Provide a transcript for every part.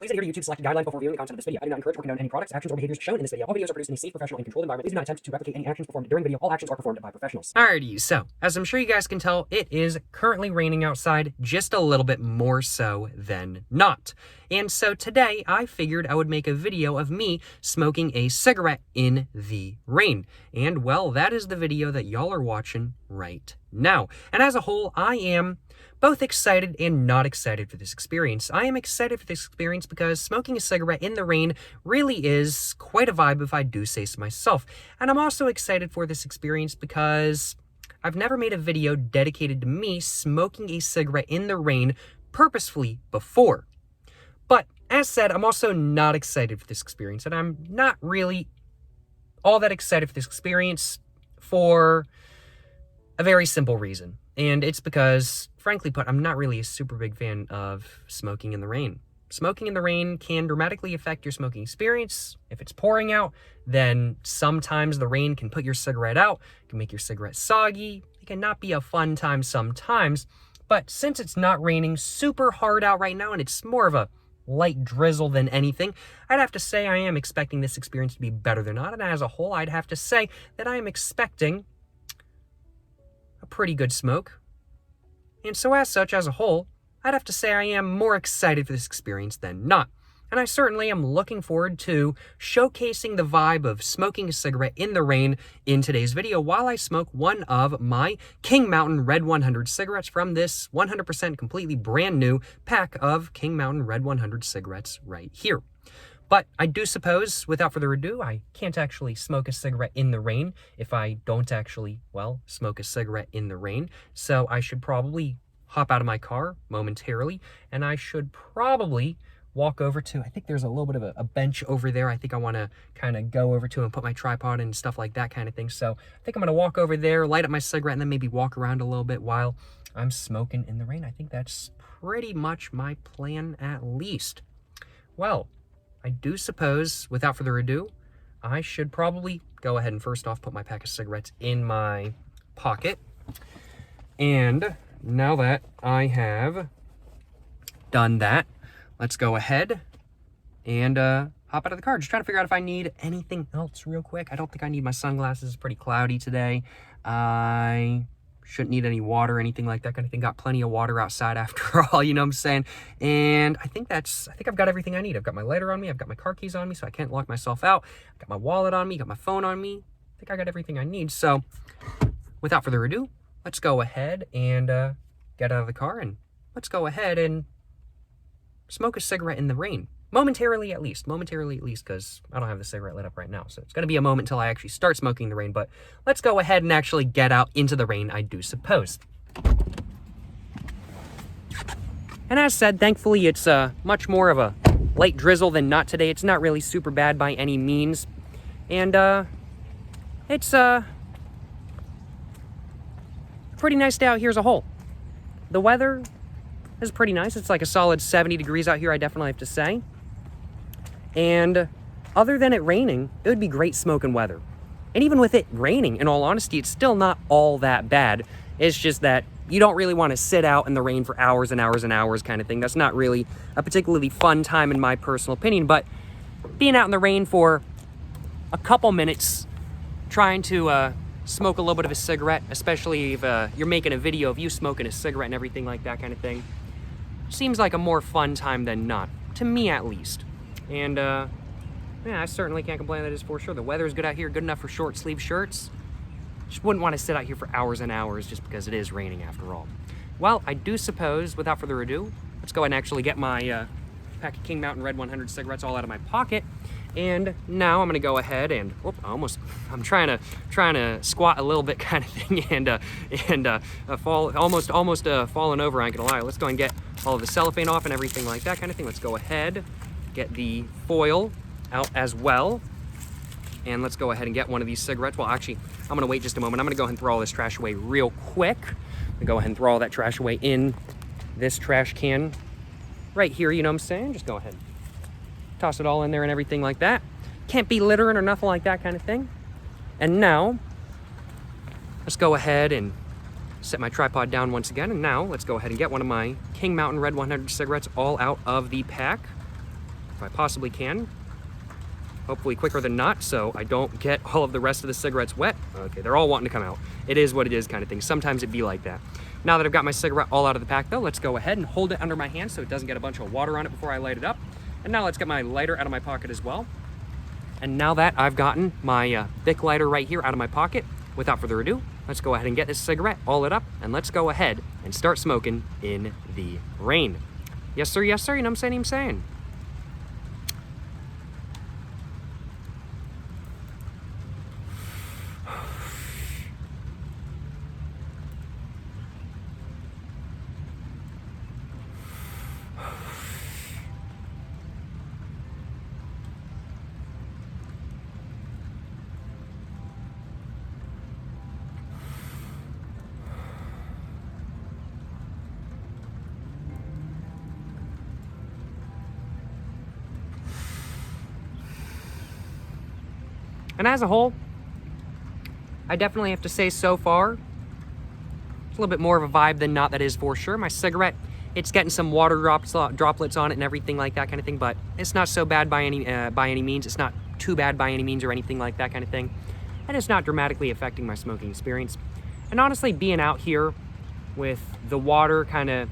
Please adhere to YouTube's selected guidelines before viewing the content of this video. I do not encourage or condone any products, actions, or behaviors shown in this video. All videos are produced in a safe, professional, and controlled environment. Please do not attempt to replicate any actions performed during the video. All actions are performed by professionals. Alrighty, so, as I'm sure you guys can tell, it is currently raining outside, just a little bit more so than not. And so today, I figured I would make a video of me smoking a cigarette in the rain. And, well, that is the video that y'all are watching right now. And as a whole, I am both excited and not excited for this experience. I am excited for this experience because smoking a cigarette in the rain really is quite a vibe, if I do say so myself. And I'm also excited for this experience because I've never made a video dedicated to me smoking a cigarette in the rain purposefully before. But as said, I'm also not excited for this experience, and I'm not really all that excited for this experience for a very simple reason. And it's because, frankly put, I'm not really a super big fan of smoking in the rain. Smoking in the rain can dramatically affect your smoking experience. If it's pouring out, then sometimes the rain can put your cigarette out, can make your cigarette soggy. It can not be a fun time sometimes. But since it's not raining super hard out right now, and it's more of a light drizzle than anything, I'd have to say I am expecting this experience to be better than not. And as a whole, I'd have to say that I am expecting a pretty good smoke. And so as such, as a whole, I'd have to say I am more excited for this experience than not. And I certainly am looking forward to showcasing the vibe of smoking a cigarette in the rain in today's video while I smoke one of my King Mountain Red 100 cigarettes from this 100% completely brand new pack of King Mountain Red 100 cigarettes right here. But I do suppose, without further ado, I can't actually smoke a cigarette in the rain if I don't actually, well, smoke a cigarette in the rain. So I should probably hop out of my car momentarily, and I should probably walk over to, I think there's a little bit of a bench over there I think I want to kind of go over to and put my tripod and stuff like that kind of thing. So I think I'm going to walk over there, light up my cigarette, and then maybe walk around a little bit while I'm smoking in the rain. I think that's pretty much my plan, at least. Well, I do suppose, without further ado, I should probably go ahead and first off put my pack of cigarettes in my pocket. And now that I have done that, let's go ahead and hop out of the car. Just trying to figure out if I need anything else real quick. I don't think I need my sunglasses. It's pretty cloudy today. I shouldn't need any water or anything like that kind of thing. Got plenty of water outside after all, you know what I'm saying? And I think I've got everything I need. I've got my lighter on me. I've got my car keys on me so I can't lock myself out. I've got my wallet on me. Got my phone on me. I think I got everything I need. So without further ado, let's go ahead and get out of the car and let's go ahead and smoke a cigarette in the rain. Momentarily at least, because I don't have the cigarette lit up right now. So it's going to be a moment until I actually start smoking in the rain, but let's go ahead and actually get out into the rain, I do suppose. And as said, thankfully it's much more of a light drizzle than not today. It's not really super bad by any means. And it's pretty nice day out here as a whole. The weather is pretty nice. It's like a solid 70 degrees out here, I definitely have to say. And other than it raining, it would be great smoking weather. And even with it raining, in all honesty, it's still not all that bad. It's just that you don't really want to sit out in the rain for hours and hours and hours kind of thing. That's not really a particularly fun time in my personal opinion, but being out in the rain for a couple minutes, trying to smoke a little bit of a cigarette, especially if you're making a video of you smoking a cigarette and everything like that kind of thing, seems like a more fun time than not, to me at least. And yeah, I certainly can't complain, that is for sure. The weather is good out here, good enough for short sleeve shirts. Just wouldn't want to sit out here for hours and hours just because it is raining after all. Well, I do suppose, without further ado, let's go ahead and actually get my pack of King Mountain Red 100 cigarettes all out of my pocket. And now I'm going to go ahead and, I'm trying to squat a little bit kind of thing and almost falling over, I ain't gonna lie. Let's go and get all of the cellophane off and everything like that kind of thing. Let's go ahead, get the foil out as well. And let's go ahead and get one of these cigarettes. Well, actually, I'm going to wait just a moment. I'm going to go ahead and throw all this trash away real quick. I'm going to go ahead and throw all that trash away in this trash can right here, you know what I'm saying? Just go ahead, toss it all in there and everything like that. Can't be littering or nothing like that kind of thing. And now, let's go ahead and set my tripod down once again. And now, let's go ahead and get one of my King Mountain Red 100 cigarettes all out of the pack. if I possibly can. Hopefully quicker than not, so I don't get all of the rest of the cigarettes wet. Okay, they're all wanting to come out. It is what it is kind of thing. Sometimes it'd be like that. Now that I've got my cigarette all out of the pack though, let's go ahead and hold it under my hand so it doesn't get a bunch of water on it before I light it up. And now let's get my lighter out of my pocket as well. And now that I've gotten my thick lighter right here out of my pocket, without further ado, let's go ahead and get this cigarette all lit up, and let's go ahead and start smoking in the rain. Yes sir, you know what I'm saying? And as a whole, I definitely have to say so far, it's a little bit more of a vibe than not, that is for sure. My cigarette, it's getting some water droplets on it and everything like that kind of thing, but it's not so bad by any means. It's not too bad by any means or anything like that kind of thing. And it's not dramatically affecting my smoking experience. And honestly, being out here with the water kind of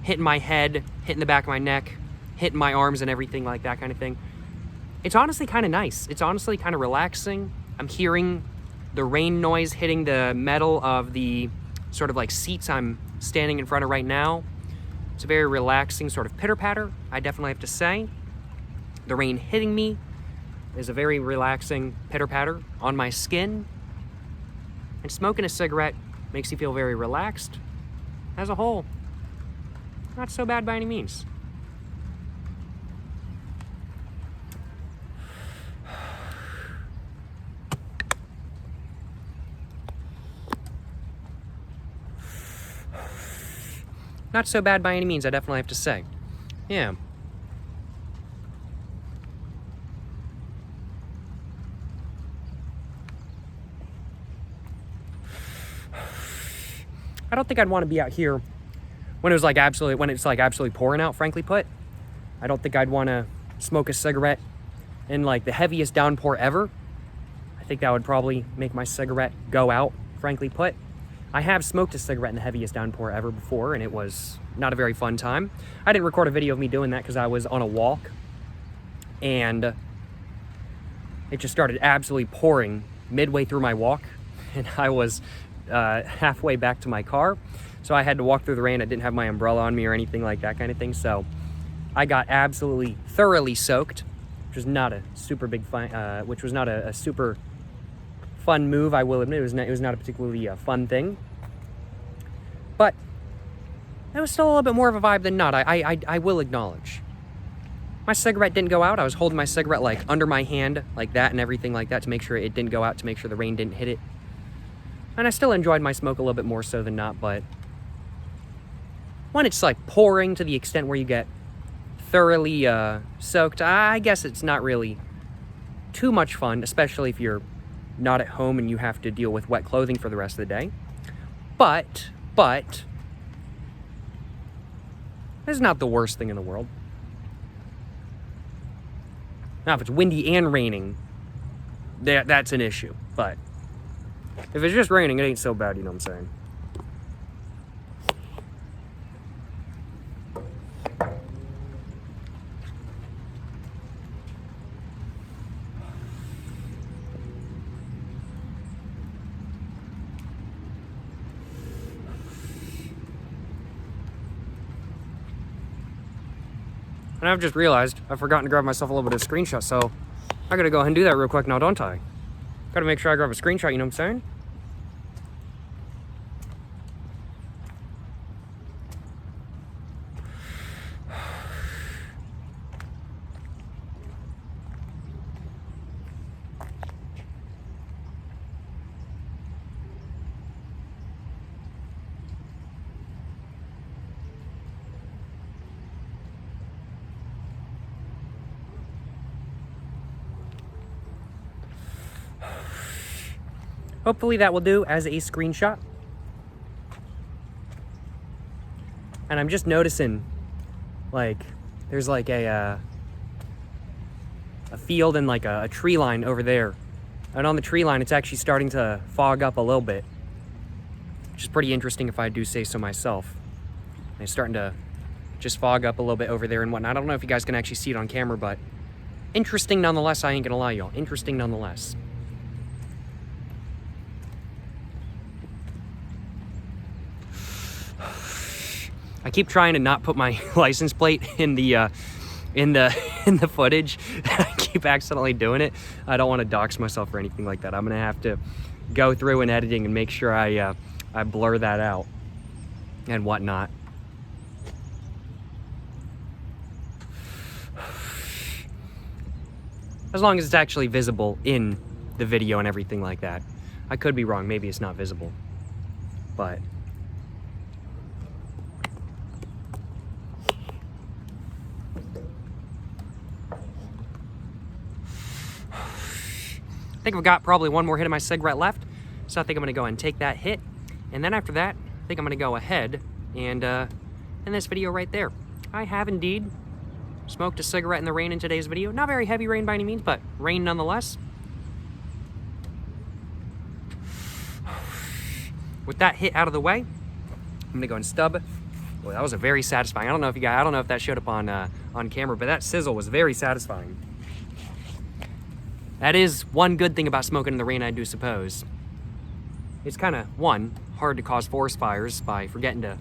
hitting my head, hitting the back of my neck, hitting my arms and everything like that kind of thing, it's honestly kind of nice. It's honestly kind of relaxing. I'm hearing the rain noise hitting the metal of the sort of like seats I'm standing in front of right now. It's a very relaxing sort of pitter-patter, I definitely have to say. The rain hitting me is a very relaxing pitter-patter on my skin. And smoking a cigarette makes you feel very relaxed. As a whole, not so bad by any means. Not so bad by any means, I definitely have to say. Yeah. I don't think I'd want to be out here when it's like absolutely pouring out, frankly put. I don't think I'd want to smoke a cigarette in like the heaviest downpour ever. I think that would probably make my cigarette go out, frankly put. I have smoked a cigarette in the heaviest downpour ever before, and it was not a very fun time. I didn't record a video of me doing that because I was on a walk, and it just started absolutely pouring midway through my walk, and I was halfway back to my car, so I had to walk through the rain. I didn't have my umbrella on me or anything like that kind of thing, so I got absolutely thoroughly soaked, which was not a super big fun, which was not a super fun move, I will admit. It was not a particularly fun thing, but it was still a little bit more of a vibe than not. I will acknowledge. My cigarette didn't go out. I was holding my cigarette like under my hand like that and everything like that to make sure it didn't go out, to make sure the rain didn't hit it. And I still enjoyed my smoke a little bit more so than not, but when it's like pouring to the extent where you get thoroughly soaked, I guess it's not really too much fun, especially if you're not at home and you have to deal with wet clothing for the rest of the day. But it's not the worst thing in the world. Now, if it's windy and raining, that's an issue. But if it's just raining, it ain't so bad, you know what I'm saying? And I've just realized I've forgotten to grab myself a little bit of screenshot, so I gotta go ahead and do that real quick now, don't I? Gotta make sure I grab a screenshot, you know what I'm saying? Hopefully that will do as a screenshot. And I'm just noticing, like, there's like a field and like a tree line over there. And on the tree line, it's actually starting to fog up a little bit, which is pretty interesting if I do say so myself. And it's starting to just fog up a little bit over there and whatnot. I don't know if you guys can actually see it on camera, but interesting nonetheless. I ain't gonna lie, y'all. Interesting nonetheless. I keep trying to not put my license plate in the footage. I keep accidentally doing it. I don't want to dox myself or anything like that. I'm gonna have to go through in editing and make sure I blur that out and whatnot. As long as it's actually visible in the video and everything like that. I could be wrong. Maybe it's not visible, but. I think I've got probably one more hit of my cigarette left, so I think I'm gonna go ahead and take that hit, and then after that, I think I'm gonna go ahead and end this video right there. I have indeed smoked a cigarette in the rain in today's video. Not very heavy rain by any means, but rain nonetheless. With that hit out of the way, I'm gonna go and stub. Boy, that was a very satisfying. I don't know if that showed up on camera, but that sizzle was very satisfying. That is one good thing about smoking in the rain, I do suppose. It's kind of, one, hard to cause forest fires by forgetting to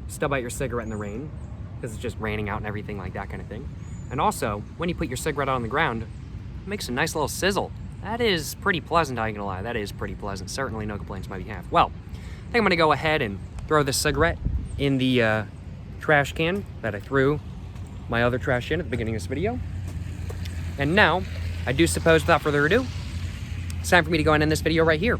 stub out your cigarette in the rain, because it's just raining out and everything like that kind of thing. And also, when you put your cigarette out on the ground, it makes a nice little sizzle. That is pretty pleasant, I ain't gonna lie. That is pretty pleasant. Certainly no complaints on my behalf. Well, I think I'm gonna go ahead and throw this cigarette in the trash can that I threw my other trash in at the beginning of this video. And now, I do suppose, without further ado, it's time for me to go and end this video right here.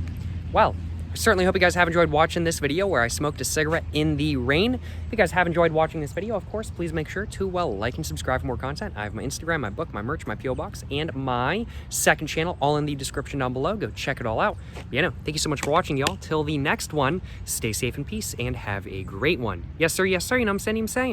Well, I certainly hope you guys have enjoyed watching this video where I smoked a cigarette in the rain. If you guys have enjoyed watching this video, of course, please make sure to, well, like and subscribe for more content. I have my Instagram, my book, my merch, my P.O. Box, and my second channel all in the description down below. Go check it all out. But, thank you so much for watching, y'all. Till the next one, stay safe in peace and have a great one. Yes, sir, you know what I'm saying?